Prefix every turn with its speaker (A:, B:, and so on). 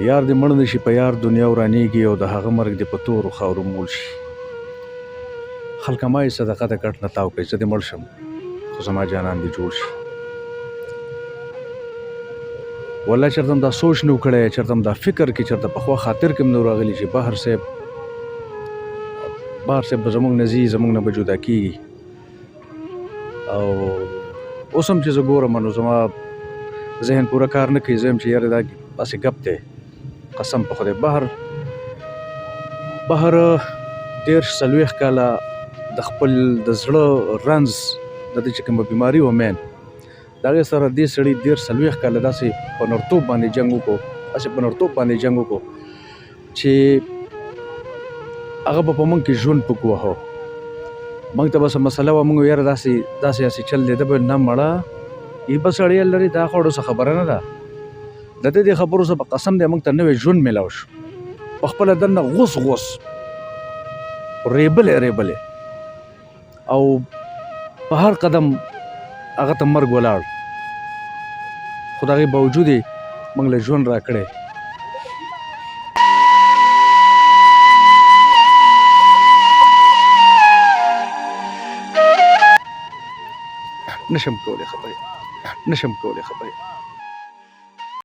A: یار دې مړ نشي په یار دنیا ورانېږي او د هغه مرګ دې په تورو خاورو مول شي. خلکه ما یې صدقه د کټ نه تاو کړئ، زه دې مړ شم خو زما جانان دې جوړ شي. والله چېرته هم دا سوچ نه و کړی، چېرته هم دا فکر کې، چېرته پخوا خاطر کې هم نه و راغلی چې بهر صاحب به زموږ نه ځي، زموږ نه به جدا کېږي. او اوس هم چې زه ګورم نو زما ذهن پوره کار نه کوي. زه یم چې یاره دا داسې ګپ دی، قسم په خدای. بهر 30-40 کاله د خپل د زړه رنځ د دې چې کومه بیماري و مین، د هغې سره دې سړي 30-40 کاله داسې په نرتوب باندې جنګ وکړو، چې هغه به په موږ کې ژوند پک وهو. موږ ته به څه مسله وه، موږ یاره داسې چل دی. ده به نه مړه ای به سړی لري، دا خو څه خبره نه ده. د دې خبرو څه په قسم دی موږ ته نوی ژوند میلاو شو. په خپله دننه غوس ریبلې او په هر قدم هغه ته مرګ ولاړ، خو د هغې باوجود یې موږ له ژوند راکړی. نشم کولی خبرې